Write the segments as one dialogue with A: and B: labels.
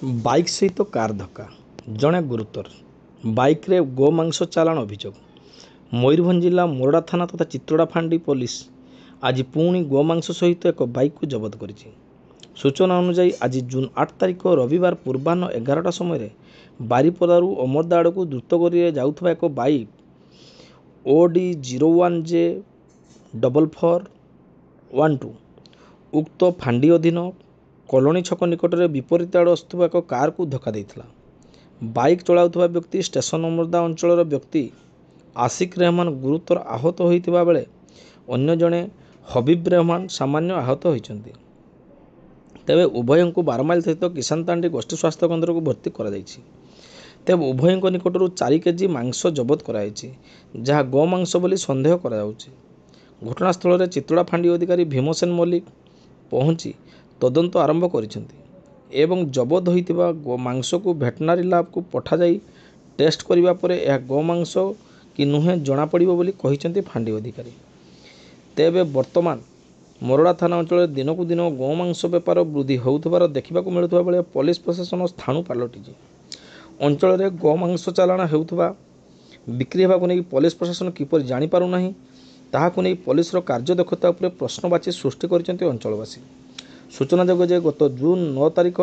A: Bike सहित car धक्का जड़े गुरुतर बाइक रे गोमांस चालाण अभियोग मयूरभंज जिला मोरडा थाना तथा चित्रोड़ा फांडी पुलिस आज पुणी गोमांस सहित एक बाइक को जबत करिछि। सूचना अनुसार आज जून 8 तारिख रविवार पूर्वाह्न 11टा समय बारीपदारू अमरदा आड़ को द्रुत गति जाउथबा एक बाइक OD 01J 4412 उक्त फांडी अधीन कलोनी छक निकट में विपरीत आड़ आसुवा एक कार को धक्का देइथिला। बाइक चलाउथबा व्यक्ति स्टेशन अमरदा अंचल व्यक्ति आशिक रहमान गुरुतर आहत होइतिबा बेले अन्य जणे हबीब रहमान सामान्य आहत होइचंती। तेबे उभय को 12 माइल स्थित किसान तांडी गोष्ठी स्वास्थ्य केन्द्र को भर्ती करा जायछि। तेबे उभय निकटरू 4 केजी मांस जबत कराइछि जहाँ गोमांस बोली संदेह करा जाउछि। घटनास्थल में चित्रोड़ा फांडी अधिकारी भीमसेन मल्लिक पहुंची तदंत आरंभ करिसेंती एवं जबत होइतिबा गोमांस को भेटनारी लैब को पठा जाई टेस्ट करिबा परे यह गोमांस कि नुहे जना पड़िबो बोली कहिसेंती फांडी अधिकारी। तेबे वर्तमान मोरडा थाना अंचल दिन को दिन गोमांस बेपार वृद्धि होउथबार देखिबा को मिलुथबा बेले पुलिस प्रशासन स्थाणु पालटिछि। अंचल में गोमांस चालाण हेउथबा बिक्री हेबाको नै पुलिस प्रशासन किपर जानि पारु नाही ताहाको नै पुलिस रो कार्यदक्षता उपरे प्रश्नवाची सृष्टि करिसेंती अंचलवासी। सूचनाजोग्य जे गत जून 9 तारिख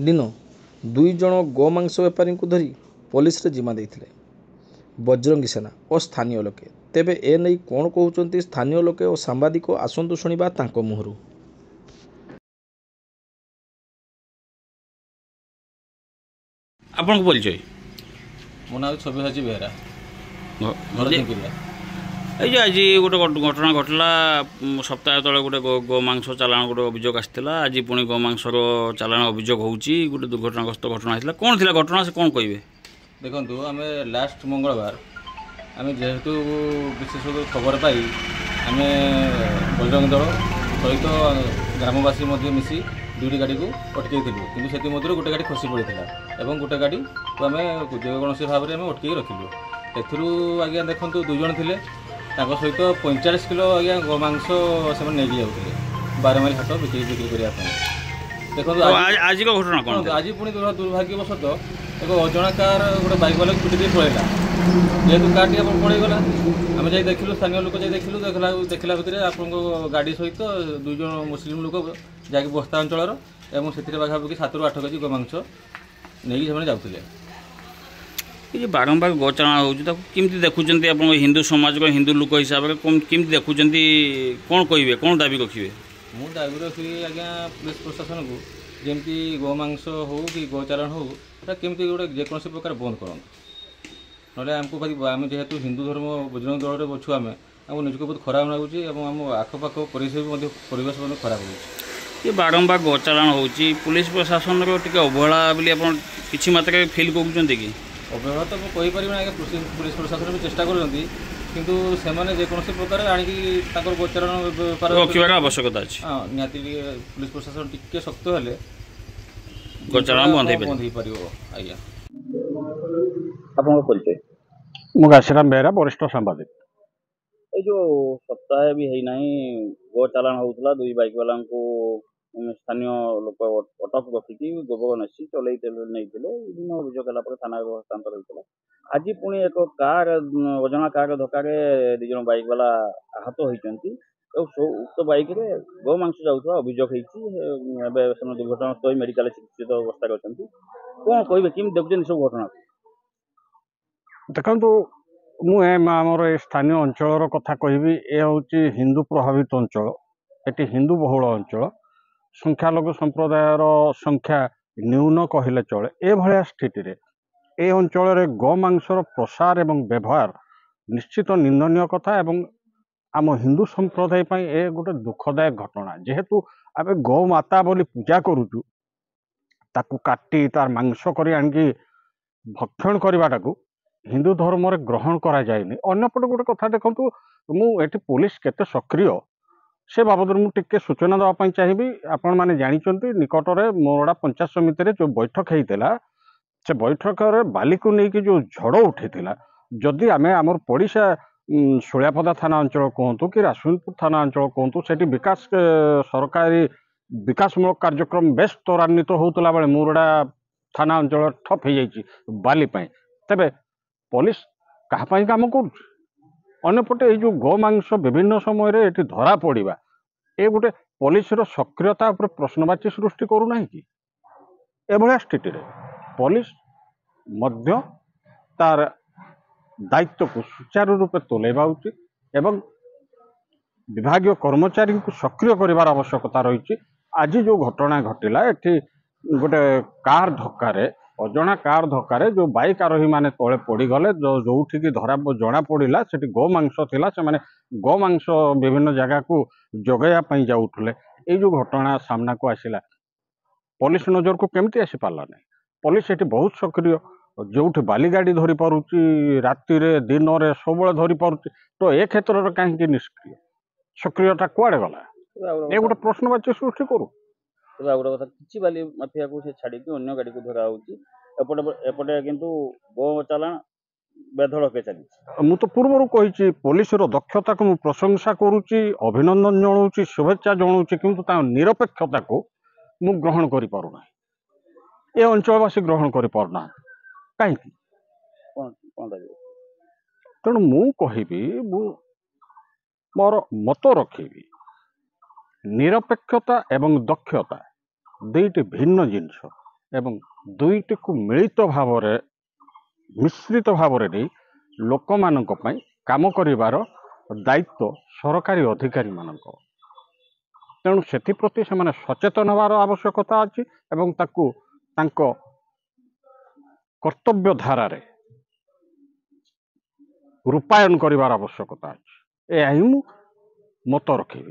A: दिन 2 जण गोमांस बेपारी को धरी पुलिस रे जिम्मा देइथिले बजरंगी सेना और स्थानीय लोके। तेबे ए नै कोन कहउचंती स्थानीय लोके और सांबादिक आसंतु शुणिबा तांको मुहरु।
B: आपन को परिचय
C: मो नाम छवि बेहरा
B: ये आज गोटे घटना घटला सप्ताह तले गोटे गोमांस चालाण गोटे अभियोग आसाला। आज पुणी गोमांस चालाण अभियोग होउची गोटे दुर्घटनाग्रस्त घटना आसाला। कौन थिला घटना से कौन कहबे?
C: देखंतु आमे लास्ट मंगलवार आमे जेहेतु विशेष खबर पाई आमे बजरंग दल सहित ग्रामवासी मध्य मिसी दुईटी गाड़ी को अटकई कि से गोटे गाड़ी खसी पड़ा और गोटे गाड़ी को आम जेकोसी भाव में अटकई रखिलु। एथरू आज्ञा देखो 2 जण थे सहित 45 किलो आज्ञा गोमांस से नहीं जाते 12 माइल हाट बिक्री करने। देखो
B: आज घटना कौन
C: आज पुणी दुर्भाग्यवशत एक अजना कार गोटे बाइक वाला पिटी पड़ेगा जेहेतु कार टी पड़ेगा आम जा देखिलु स्थानीय लोक जा देखिलु देखला भितर आप गाड़ी सहित 2 जण मुस्लिम लोक जाकि बस्ता अंचल एवं से पाखापाखि 7 ରୁ 8 केजी गोमांस नहीं से जाते।
B: ये बारंबार गोचारण होमती देखुं आप हिंदू समाज को हिंदू लोक हिसाब से कमी देखुं कौन कहे कौन दाबी रखिए?
C: मु दाबी रखी आज्ञा पुलिस प्रशासन को जमती गोमांस हो कि गोचारण हो केमती गोटे जेकोसी प्रकार बंद करूँ ना आमको आम जेहेतु हिंदू धर्म बजरंग दल में अच्छु आम निजको बहुत खराब लगुच आम आखपाख परिवेश खराब हो।
B: ये बारंबार गोचारण हो पुलिस प्रशासन टे अवहेला कि मात्रा फिल कर कि
C: अवहेला तो मुझे आगे पुलिस प्रशासन भी चेष्टा किंतु से जेकोसी प्रकार आणिकी गोचारण
B: रखा आवश्यकता अच्छी।
C: हाँ निहाती पुलिस प्रशासन टिके शक्त हेले
B: गोचारण बंद
C: हो पार। आज्ञा
D: आपन परिचय?
E: मु घासीराम बेहरा वरिष्ठ सांबादिक।
D: ये जो सप्ताह भी है ना गो चालाण होता 2 बाइक वाला को स्थानीय लोक अटक रखिकी गोबक नेसी चलई नहीं विभिन्न अभियोग थाना हस्तांतर होता। आज पुणी एक कार अजना कार धक्का 2 जण बाइक वाला आहत होती उक्त बाइक रे गोमांस जाऊा अभियोग दुर्घटनास्थल मेडिकल चिकित्सित अवस्था अच्छा। कौन कहे कि देखुं सब घटना?
E: देखो मुझे स्थानीय अंचल कथा कहबी ए हूँ हिंदू प्रभावित अंचल ये हिंदू बहुल अंचल संख्यालघु संप्रदायर संख्या न्यून कहले चले। ए भाया स्थिति रे ए अंचल रे गोमांसर प्रसार एवं व्यवहार निश्चित निंदनीय कथा एवं आम हिंदू संप्रदाय ए गोटे दुखदायक घटना। जेहेतु आम गौमाता बोली पूजा करुचु ताकू काटी तार मांस करी आनिकी भक्षण करवाटा हिंदू धर्म रे ग्रहण करा जायनि। अन्यपटे गोटे कथा देखु मुझे पुलिस केते सक्रिय से बाबद मुझे सूचना देवाई चाहिए। आपण मैंने जानते निकट में मोरडा पंचायत समिति जो बैठक होता से बैठक रे बाली को लेकिन जो झड़ उठी जदि आम आमर पड़िशा शुलियापदा थाना अंचल कहतु कि राजसिंहपुर थाना अंचल कहतु से विकास सरकारी विकासमूलक कार्यक्रम बेस त्वरान्वित होता बेले मुरडा थाना अंचल ठप हो जाइए बाली तेबे पुलिस क्या काम करपटे ये जो गोमांस विभिन्न समय ये धरा पड़ा ये गोटे पुलिस सक्रियता प्रश्नवाची सृष्टि करूना कि एभलिया स्थिति पुलिस मध्य तार दायित्व को सुचारू रूपे तुलेबा उचित एवं विभागीय कर्मचारी को सक्रिय करिवार आवश्यकता रही। आज जो घटना घटिला एठी गोटे कार धक्कारे अजणा कार धक्कारे जो बाइक आरोही माने तले पड़गले जो धरा जना पड़ा से गोमांस थिला से माने गोमांस विभिन्न जगह को जगैया जाऊले ये जो घटना सामना को आसिला पुलिस नजर को केमती आसी पार्ला नहीं। पुलिस ये बहुत सक्रिय जो बाली गाड़ी धरी पारुची राति दिन में सब धरी पारुची तो ए क्षेत्र में कहीं निष्क्रिय सक्रियता कुआड़े गला ये गोटे प्रश्नवाची सृष्टि करू।
D: तेज गोटे कथा किसी बाली माफिया को छाड़ी अन्य गाड़ी को धरा एपटे किंतु गो चालाण बेधड़के चली।
E: मु तो पूर्व कही पुलिस दक्षता को प्रशंसा करुच्ची अभिनंदन जनाऊँगी शुभेच्छा जनाऊँगी किंतु निरपेक्षता को मु ग्रहण कर पारुना ये अंचलवासी ग्रहण कर पारना कहीं तेणु मु कहि मोर मत रखी निरपेक्षता एवं दक्षता दुईटी भिन्न जिनस एवं दुईटी को मिलित भाव मिश्रित भाव नहीं लोक मान काम करिवार दायित्व सरकारी अधिकारी मानक तेणु से सचेतन हबार आवश्यकता अच्छी एवं ताकू तांको कर्तव्य धारा रे रूपायन करिवार आवश्यकता अच्छी यह ही मु मत रखी।